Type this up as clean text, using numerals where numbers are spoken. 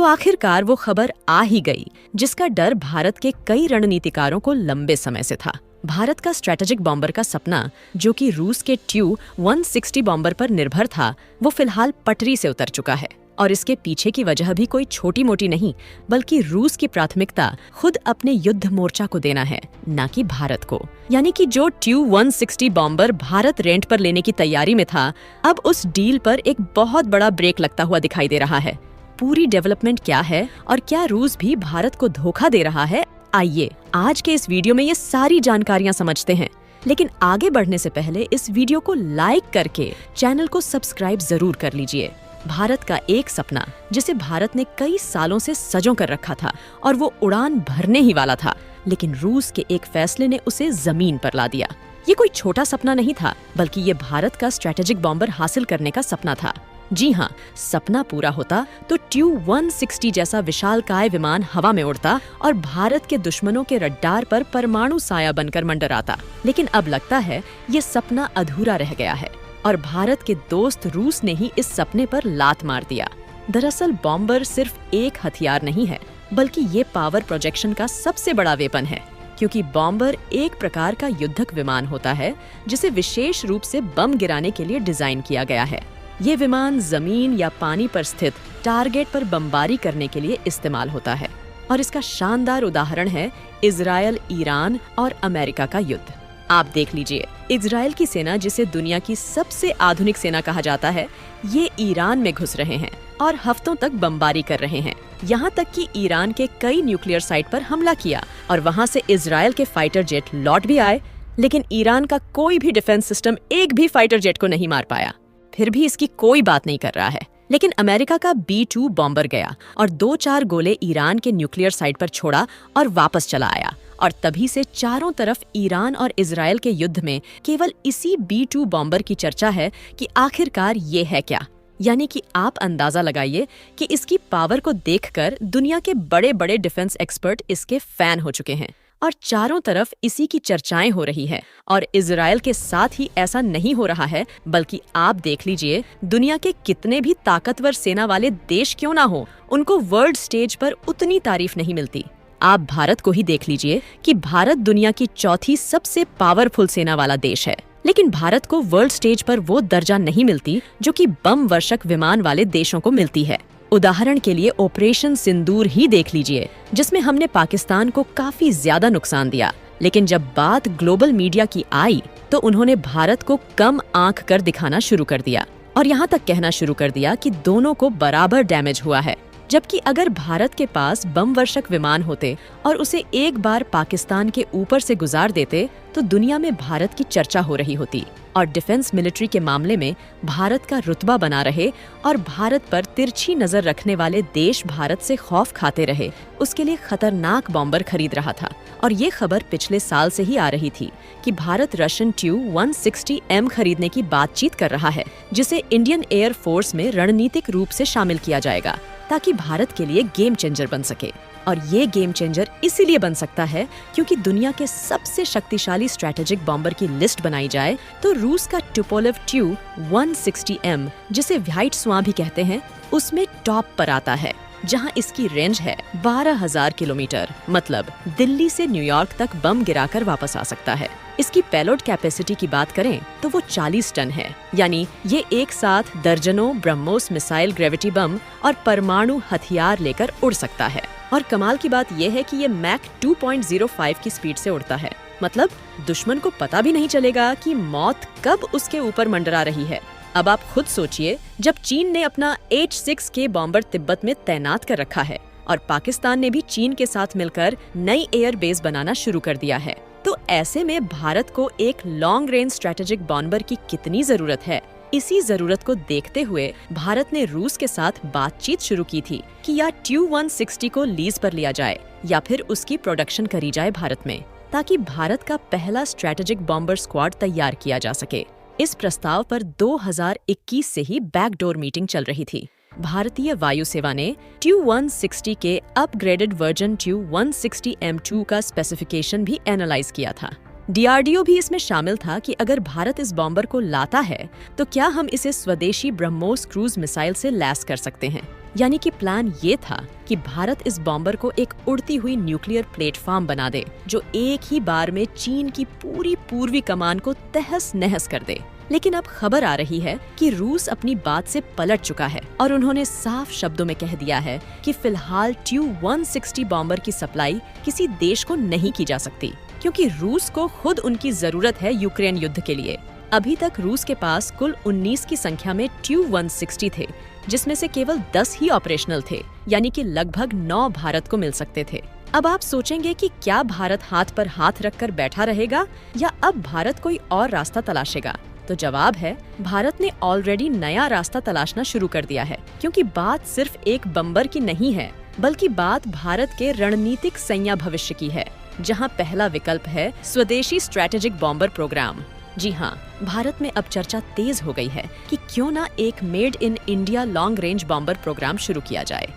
तो आखिरकार वो खबर आ ही गई जिसका डर भारत के कई रणनीतिकारों को लंबे समय से था। भारत का स्ट्रेटेजिक बॉम्बर का सपना, जो कि रूस के TU-160 बॉम्बर पर निर्भर था, वो फिलहाल पटरी से उतर चुका है। और इसके पीछे की वजह भी कोई छोटी मोटी नहीं, बल्कि रूस की प्राथमिकता खुद अपने युद्ध मोर्चा को देना है, न कि भारत को। यानी कि जो TU-160 बॉम्बर भारत रेंट पर लेने की तैयारी में था, अब उस डील पर एक बहुत बड़ा ब्रेक लगता हुआ दिखाई दे रहा है। पूरी डेवलपमेंट क्या है और क्या रूस भी भारत को धोखा दे रहा है, आइए आज के इस वीडियो में ये सारी जानकारियां समझते हैं। लेकिन आगे बढ़ने से पहले इस वीडियो को लाइक करके चैनल को सब्सक्राइब जरूर कर लीजिए। भारत का एक सपना जिसे भारत ने कई सालों से सजो कर रखा था और वो उड़ान भरने ही वाला था, लेकिन रूस के एक फैसले ने उसे जमीन पर ला दिया। ये कोई छोटा सपना नहीं था, बल्कि ये भारत का स्ट्रेटेजिक बॉम्बर हासिल करने का सपना था। जी हाँ, सपना पूरा होता तो TU-160 जैसा विशालकाय विमान हवा में उड़ता और भारत के दुश्मनों के रडार पर परमाणु साया बनकर मंडराता। लेकिन अब लगता है ये सपना अधूरा रह गया है और भारत के दोस्त रूस ने ही इस सपने पर लात मार दिया। दरअसल बॉम्बर सिर्फ एक हथियार नहीं है, बल्कि ये पावर प्रोजेक्शन का सबसे बड़ा वेपन है, क्योंकि बॉम्बर एक प्रकार का युद्धक विमान होता है जिसे विशेष रूप से बम गिराने के लिए डिजाइन किया गया है। ये विमान जमीन या पानी पर स्थित टारगेट पर बमबारी करने के लिए इस्तेमाल होता है और इसका शानदार उदाहरण है इजरायल, ईरान और अमेरिका का युद्ध। आप देख लीजिए, इजरायल की सेना, जिसे दुनिया की सबसे आधुनिक सेना कहा जाता है, ये ईरान में घुस रहे हैं और हफ्तों तक बमबारी कर रहे हैं। यहाँ तक कि ईरान के कई न्यूक्लियर साइट पर हमला किया और वहाँ से इजरायल के फाइटर जेट लौट भी आए, लेकिन ईरान का कोई भी डिफेंस सिस्टम एक भी फाइटर जेट को नहीं मार पाया। फिर भी इसकी कोई बात नहीं कर रहा है। लेकिन अमेरिका का B-2 बॉम्बर गया और 2-4 गोले ईरान के न्यूक्लियर साइट पर छोड़ा और वापस चला आया। और तभी से चारों तरफ ईरान और इजरायल के युद्ध में केवल इसी B-2 बॉम्बर की चर्चा है कि आखिरकार ये है क्या। यानी कि आप अंदाजा लगाइए कि इसकी पावर को देखकर दुनिया के बड़े बड़े डिफेंस एक्सपर्ट इसके फैन हो चुके हैं और चारों तरफ इसी की चर्चाएं हो रही है। और इजरायल के साथ ही ऐसा नहीं हो रहा है, बल्कि आप देख लीजिए, दुनिया के कितने भी ताकतवर सेना वाले देश क्यों ना हो, उनको वर्ल्ड स्टेज पर उतनी तारीफ नहीं मिलती। आप भारत को ही देख लीजिए कि भारत दुनिया की चौथी सबसे पावरफुल सेना वाला देश है, लेकिन भारत को वर्ल्ड स्टेज पर वो दर्जा नहीं मिलती जो कि बम वर्षक विमान वाले देशों को मिलती है। उदाहरण के लिए ऑपरेशन सिंदूर ही देख लीजिए, जिसमें हमने पाकिस्तान को काफी ज्यादा नुकसान दिया, लेकिन जब बात ग्लोबल मीडिया की आई तो उन्होंने भारत को कम आंक कर दिखाना शुरू कर दिया और यहाँ तक कहना शुरू कर दिया कि दोनों को बराबर डैमेज हुआ है। जबकि अगर भारत के पास बम वर्षक विमान होते और उसे एक बार पाकिस्तान के ऊपर से गुजार देते तो दुनिया में भारत की चर्चा हो रही होती और डिफेंस मिलिट्री के मामले में भारत का रुतबा बना रहे और भारत पर तिरछी नजर रखने वाले देश भारत से खौफ खाते रहे। उसके लिए खतरनाक बॉम्बर खरीद रहा था और ये खबर पिछले साल से ही आ रही थी कि भारत रशियन TU-160M खरीदने की बातचीत कर रहा है, जिसे इंडियन एयर फोर्स में रणनीतिक रूप से शामिल किया जाएगा ताकि भारत के लिए गेम चेंजर बन सके। और ये गेम चेंजर इसीलिए बन सकता है क्योंकि दुनिया के सबसे शक्तिशाली स्ट्रेटेजिक बॉम्बर की लिस्ट बनाई जाए तो रूस का टुपोलेव TU-160M, जिसे व्हाइट स्वां भी कहते हैं, उसमें टॉप पर आता है, जहां इसकी रेंज है 12,000 किलोमीटर, मतलब दिल्ली से न्यूयॉर्क तक बम गिराकर वापस आ सकता है। इसकी पेलोड कैपेसिटी की बात करें तो वो 40 टन है, यानी ये एक साथ दर्जनों ब्रह्मोस मिसाइल ग्रेविटी बम और परमाणु हथियार लेकर उड़ सकता है। और कमाल की बात यह है कि ये मैक 2.05 की स्पीड से उड़ता है, मतलब दुश्मन को पता भी नहीं चलेगा कि मौत कब उसके ऊपर मंडरा रही है। अब आप खुद सोचिए, जब चीन ने अपना H-6K बॉम्बर तिब्बत में तैनात कर रखा है और पाकिस्तान ने भी चीन के साथ मिलकर नई एयर बेस बनाना शुरू कर दिया है, तो ऐसे में भारत को एक लॉन्ग रेंज स्ट्रेटेजिक बॉम्बर की कितनी जरूरत है। इसी जरूरत को देखते हुए भारत ने रूस के साथ बातचीत शुरू की थी कि या TU-160 को लीज पर लिया जाए या फिर उसकी प्रोडक्शन करी जाए भारत में, ताकि भारत का पहला स्ट्रेटेजिक बॉम्बर स्क्वाड तैयार किया जा सके। इस प्रस्ताव पर 2021 से ही बैकडोर मीटिंग चल रही थी। भारतीय वायु सेवा ने TU-160 के अपग्रेडेड वर्जन TU-160M2 का स्पेसिफिकेशन भी एनालाइज किया था। DRDO भी इसमें शामिल था कि अगर भारत इस बॉम्बर को लाता है तो क्या हम इसे स्वदेशी ब्रह्मोस क्रूज मिसाइल से लैस कर सकते हैं। यानी कि प्लान ये था कि भारत इस बॉम्बर को एक उड़ती हुई न्यूक्लियर प्लेटफॉर्म बना दे जो एक ही बार में चीन की पूरी पूर्वी कमान को तहस नहस कर दे। लेकिन अब खबर आ रही है कि रूस अपनी बात से पलट चुका है और उन्होंने साफ शब्दों में कह दिया है कि फिलहाल TU-160 बॉम्बर की सप्लाई किसी देश को नहीं की जा सकती, क्योंकि रूस को खुद उनकी जरूरत है यूक्रेन युद्ध के लिए। अभी तक रूस के पास कुल 19 की संख्या में TU-160 थे, जिसमें से केवल 10 ही ऑपरेशनल थे, यानी कि लगभग 9 भारत को मिल सकते थे। अब आप सोचेंगे कि क्या भारत हाथ पर हाथ रखकर बैठा रहेगा या अब भारत कोई और रास्ता तलाशेगा? तो जवाब है, भारत ने ऑलरेडी नया रास्ता तलाशना शुरू कर दिया है, क्योंकि बात सिर्फ एक बम्बर की नहीं है, बल्कि बात भारत के रणनीतिक सैन्य भविष्य की है, जहां पहला विकल्प है स्वदेशी स्ट्रैटेजिक बॉम्बर प्रोग्राम। जी हाँ, भारत में अब चर्चा तेज हो गई है कि क्यों ना एक made in India long range bomber programme शुरू किया जाए।